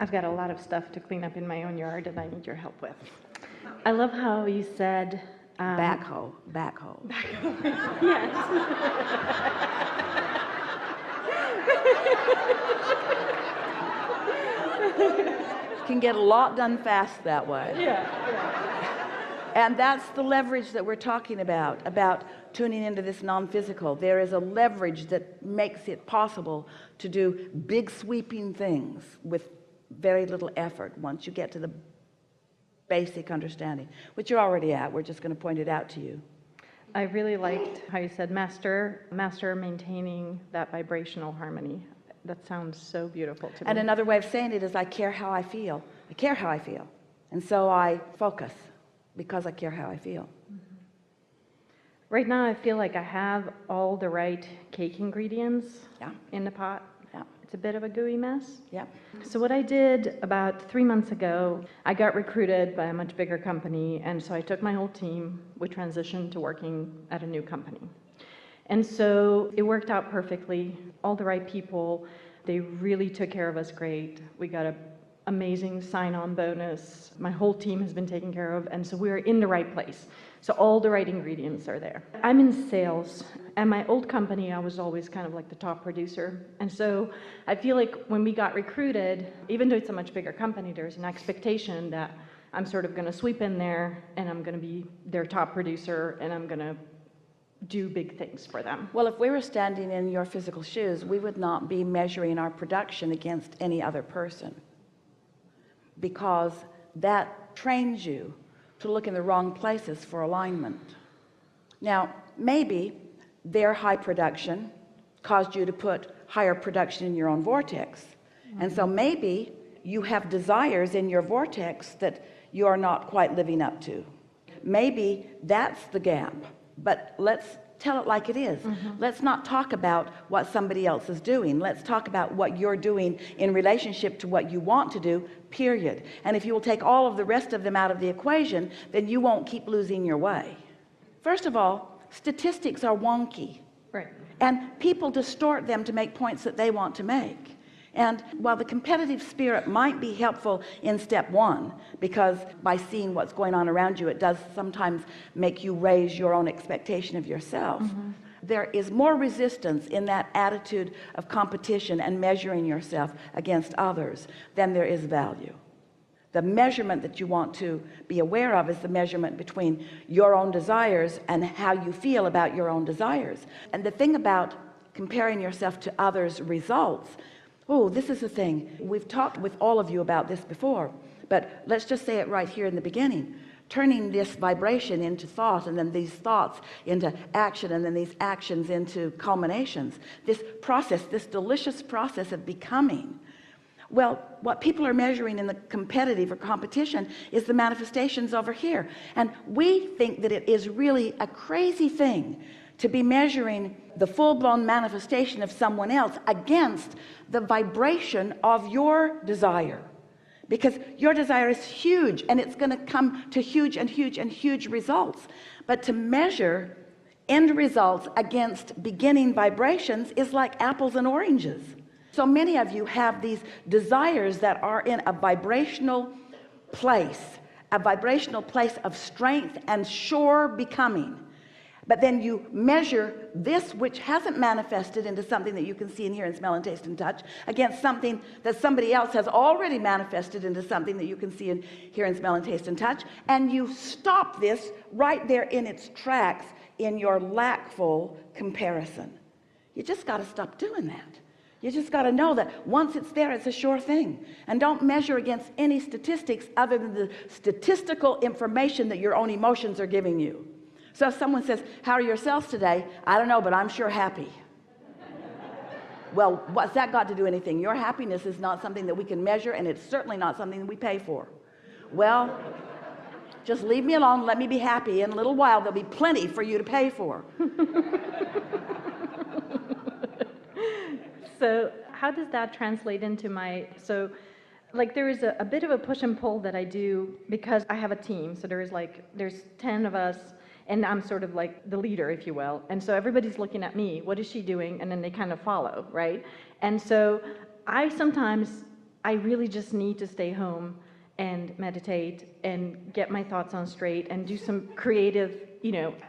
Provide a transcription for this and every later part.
I've got a lot of stuff to clean up in my own yard and I need your help with. I love how you said... backhoe. Backhoe. Yes. Can get a lot done fast that way. Yeah. And that's the leverage that we're talking about tuning into this non-physical. There is a leverage that makes it possible to do big sweeping things with very little effort once you get to the basic understanding, which you're already at. We're just going to point it out to you. I really liked how you said master maintaining that vibrational harmony. That sounds so beautiful to me. And another way of saying it is I care how I feel. I care how I feel. And so I focus because I care how I feel. Mm-hmm. Right now I feel like I have all the right cake ingredients in the pot. Yeah. It's a bit of a gooey mess. Yeah. So what I did about 3 months ago, I got recruited by a much bigger company, and so I took my whole team. We transitioned to working at a new company. And so it worked out perfectly. All the right people, they really took care of us great. We got an amazing sign-on bonus. My whole team has been taken care of, and so we're in the right place. So all the right ingredients are there. I'm in sales. At my old company, I was always kind of like the top producer. And so I feel like when we got recruited, even though it's a much bigger company, there's an expectation that I'm sort of going to sweep in there and I'm going to be their top producer and I'm going to do big things for them. Well, if we were standing in your physical shoes, we would not be measuring our production against any other person, because that trains you to look in the wrong places for alignment. Now, maybe their high production caused you to put higher production in your own vortex. And so maybe you have desires in your vortex that you are not quite living up to. Maybe that's the gap. But let's tell it like it is. Let's not talk about what somebody else is doing. Let's talk about what you're doing in relationship to what you want to do, period. And if you will take all of the rest of them out of the equation, then you won't keep losing your way. First of all, statistics are wonky. Right. And people distort them to make points that they want to make. And while the competitive spirit might be helpful in step one, because by seeing what's going on around you, it does sometimes make you raise your own expectation of yourself. There is more resistance in that attitude of competition and measuring yourself against others than there is value. The measurement that you want to be aware of is the measurement between your own desires and how you feel about your own desires. And the thing about comparing yourself to others' results, this is the thing. We've talked with all of you about this before, but let's just say it right here in the beginning. Turning this vibration into thought, and then these thoughts into action, and then these actions into culminations. This process, this delicious process of becoming. Well, what people are measuring in the competitive or competition is the manifestations over here. And we think that it is really a crazy thing to be measuring the full-blown manifestation of someone else against the vibration of your desire, because your desire is huge and it's going to come to huge and huge and huge results. But to measure end results against beginning vibrations is like apples and oranges. So many of you have these desires that are in a vibrational place of strength and sure becoming. But then you measure this, which hasn't manifested into something that you can see and hear and smell and taste and touch, against something that somebody else has already manifested into something that you can see and hear and smell and taste and touch. And you stop this right there in its tracks in your lackful comparison. You just got to stop doing that. You just got to know that once it's there, it's a sure thing. And don't measure against any statistics other than the statistical information that your own emotions are giving you. So if someone says, how are your sales today? I don't know, but I'm sure happy. Well, what's that got to do anything? Your happiness is not something that we can measure, and it's certainly not something that we pay for. Well, just leave me alone, let me be happy. In a little while, there'll be plenty for you to pay for. So how does that translate into like there is a bit of a push and pull that I do because I have a team. So there's 10 of us, and I'm sort of like the leader, if you will. And so everybody's looking at me. What is she doing? And then they kind of follow, right? And so I sometimes I really just need to stay home and meditate and get my thoughts on straight and do some creative,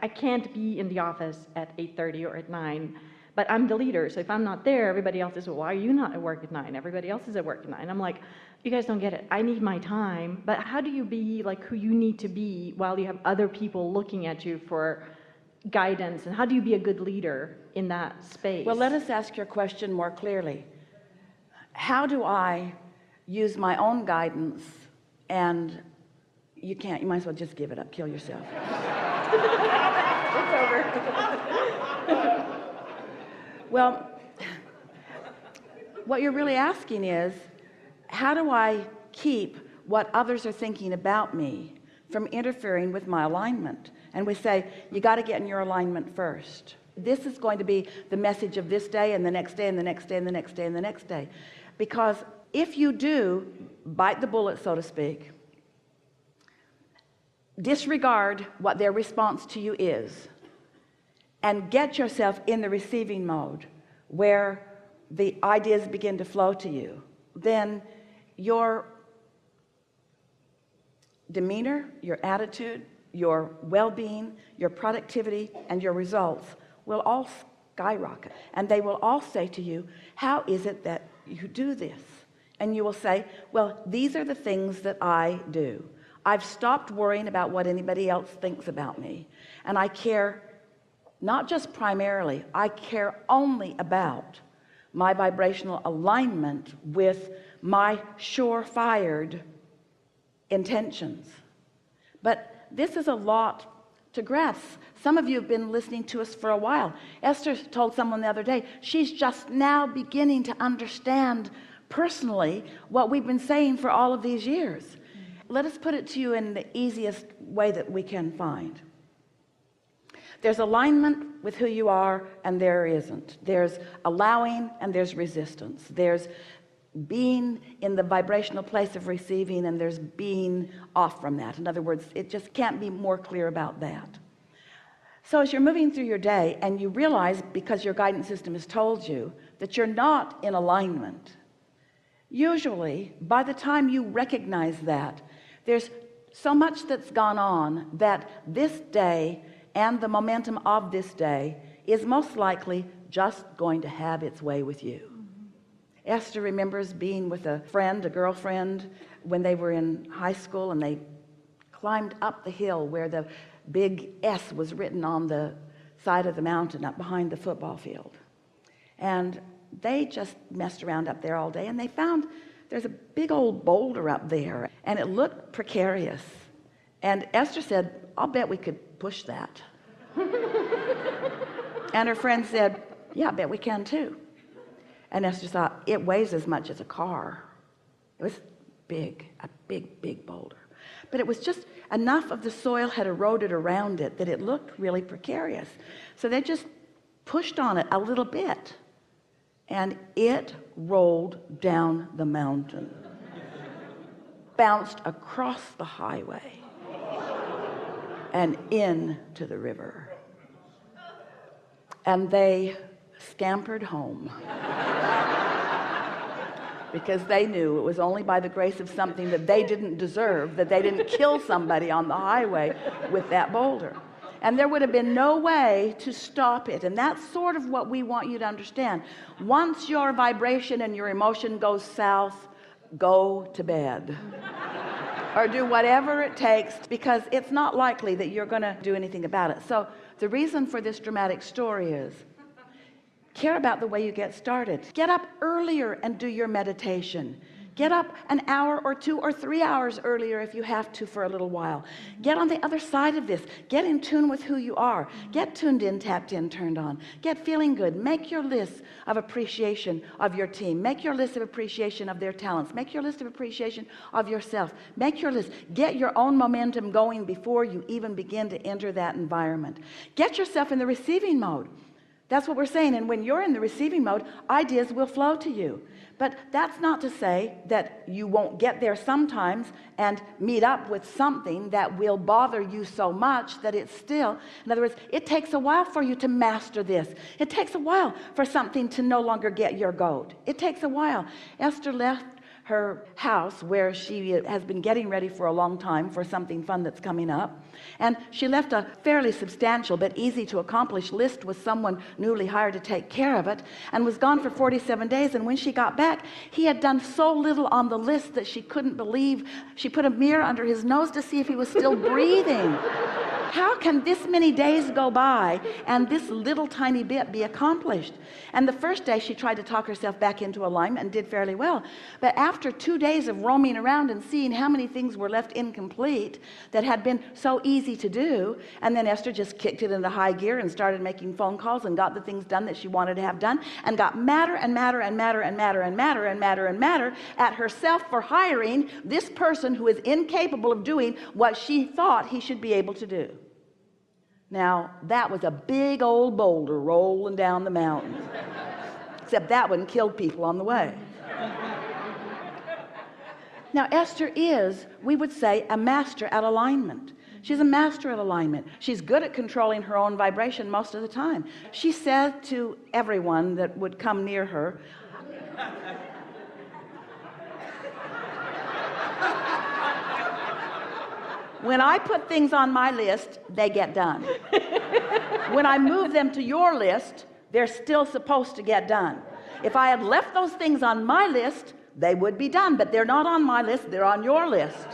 I can't be in the office at 8:30 or at 9, but I'm the leader. So if I'm not there, everybody else is, well, why are you not at work at 9? Everybody else is at work at 9. I'm like, you guys don't get it. I need my time. But how do you be like who you need to be while you have other people looking at you for guidance? And how do you be a good leader in that space? Well, let us ask your question more clearly. How do I use my own guidance? And you might as well just give it up, kill yourself. It's over. Well, what you're really asking is, how do I keep what others are thinking about me from interfering with my alignment? And we say, you got to get in your alignment first. This is going to be the message of this day and the next day and the next day and the next day and the next day. Because if you do bite the bullet, so to speak, disregard what their response to you is, and get yourself in the receiving mode where the ideas begin to flow to you, then your demeanor, your attitude, your well-being, your productivity, and your results will all skyrocket. And they will all say to you, how is it that you do this? And you will say, well, these are the things that I do. I've stopped worrying about what anybody else thinks about me. And I care not just primarily, I care only about my vibrational alignment with my sure-fired intentions. But this is a lot to grasp. Some of you have been listening to us for a while. Esther told someone the other day, she's just now beginning to understand personally what we've been saying for all of these years. Let us put it to you in the easiest way that we can find. There's alignment with who you are, and there isn't. There's allowing, and there's resistance. There's being in the vibrational place of receiving, and there's being off from that. In other words, it just can't be more clear about that. So as you're moving through your day and you realize, because your guidance system has told you that you're not in alignment, usually by the time you recognize that, there's so much that's gone on that this day and the momentum of this day is most likely just going to have its way with you. Esther remembers being with a girlfriend, when they were in high school, and they climbed up the hill where the big S was written on the side of the mountain up behind the football field. And they just messed around up there all day, and they found there's a big old boulder up there, and it looked precarious. And Esther said, I'll bet we could push that. And her friend said, yeah, I bet we can too. And Esther thought, it weighs as much as a car. It was big, a big, big boulder. But it was just enough of the soil had eroded around it that it looked really precarious. So they just pushed on it a little bit, and it rolled down the mountain, bounced across the highway, and into the river. And they scampered home because they knew it was only by the grace of something that they didn't deserve that they didn't kill somebody on the highway with that boulder. And there would have been no way to stop it. And that's sort of what we want you to understand. Once your vibration and your emotion goes south, go to bed. Or do whatever it takes, because it's not likely that you're going to do anything about it. So the reason for this dramatic story is, care about the way you get started. Get up earlier and do your meditation. Get up an hour or 2 or 3 hours earlier if you have to for a little while. Get on the other side of this. Get in tune with who you are. Get tuned in, tapped in, turned on. Get feeling good. Make your list of appreciation of your team. Make your list of appreciation of their talents. Make your list of appreciation of yourself. Make your list. Get your own momentum going before you even begin to enter that environment. Get yourself in the receiving mode. That's what we're saying. And when you're in the receiving mode, ideas will flow to you. But that's not to say that you won't get there sometimes and meet up with something that will bother you so much that it's still, in other words, it takes a while for you to master this. It takes a while for something to no longer get your goat. It takes a while. Esther left her house where she has been getting ready for a long time for something fun that's coming up, and she left a fairly substantial but easy to accomplish list with someone newly hired to take care of it, and was gone for 47 days. And when she got back, he had done so little on the list that she couldn't believe. She put a mirror under his nose to see if he was still breathing. How can this many days go by and this little tiny bit be accomplished? And the first day she tried to talk herself back into alignment and did fairly well, but after 2 days of roaming around and seeing how many things were left incomplete that had been so easy to do, and then Esther just kicked it into high gear and started making phone calls and got the things done that she wanted to have done, and got madder and madder and madder and madder and madder and madder and madder at herself for hiring this person who is incapable of doing what she thought he should be able to do. Now that was a big old boulder rolling down the mountain, except that one killed people on the way. Now Esther is, we would say, a master at alignment. She's a master at alignment. She's good at controlling her own vibration most of the time. She said to everyone that would come near her, when I put things on my list, they get done. When I move them to your list, they're still supposed to get done. If I had left those things on my list, they would be done, but they're not on my list, they're on your list.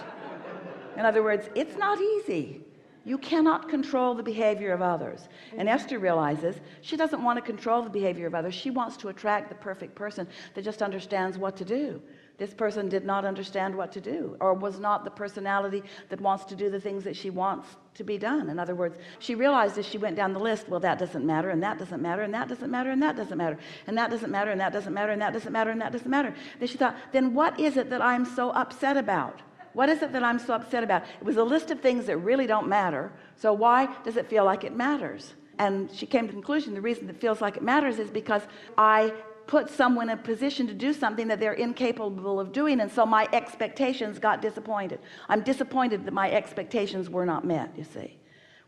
In other words, it's not easy. You cannot control the behavior of others. And Esther realizes she doesn't want to control the behavior of others. She wants to attract the perfect person that just understands what to do. This person did not understand what to do, or was not the personality that wants to do the things that she wants to be done. In other words, she realized as she went down the list, well, that doesn't matter, and that doesn't matter, and that doesn't matter, and that doesn't matter, and that doesn't matter, and that doesn't matter, and that doesn't matter, and that doesn't matter. Then she thought, then what is it that I'm so upset about? What is it that I'm so upset about? It was a list of things that really don't matter, so why does it feel like it matters? And she came to the conclusion the reason it feels like it matters is because I put someone in a position to do something that they're incapable of doing, and so my expectations got disappointed. I'm disappointed that my expectations were not met, you see.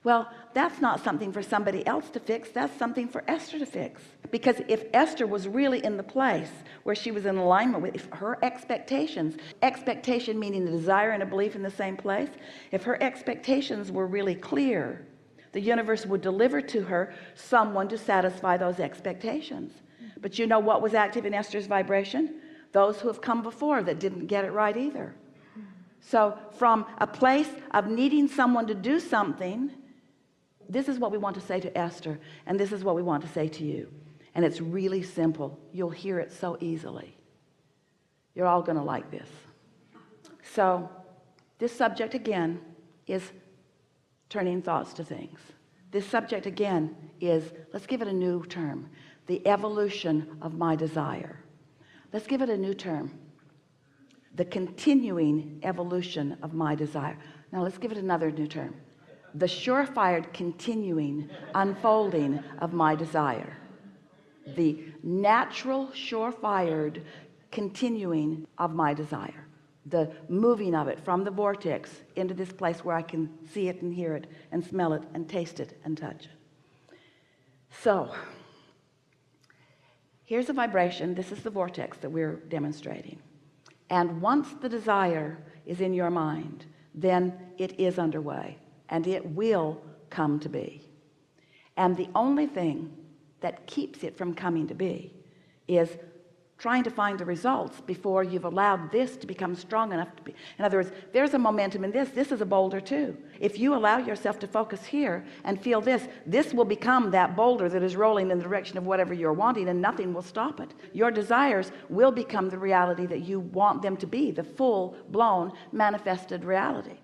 Well, that's not something for somebody else to fix. That's something for Esther to fix. Because if Esther was really in the place where she was in alignment with her expectations, expectation meaning the desire and a belief in the same place, if her expectations were really clear, the universe would deliver to her someone to satisfy those expectations. But you know what was active in Esther's vibration? Those who have come before that didn't get it right either. So from a place of needing someone to do something, this is what we want to say to Esther, and this is what we want to say to you. And it's really simple. You'll hear it so easily. You're all going to like this. So this subject again is turning thoughts to things. This subject again is, let's give it a new term, the evolution of my desire. Let's give it a new term, the continuing evolution of my desire. Now let's give it another new term, the surefire continuing unfolding of my desire. The natural surefire continuing of my desire, the moving of it from the vortex into this place where I can see it and hear it and smell it and taste it and touch it. So here's a vibration. This is the vortex that we're demonstrating. And once the desire is in your mind, then it is underway and it will come to be. And the only thing that keeps it from coming to be is trying to find the results before you've allowed this to become strong enough to be. In other words, there's a momentum in this. This is a boulder too. If you allow yourself to focus here and feel this, this will become that boulder that is rolling in the direction of whatever you're wanting, and nothing will stop it. Your desires will become the reality that you want them to be, the full-blown manifested reality.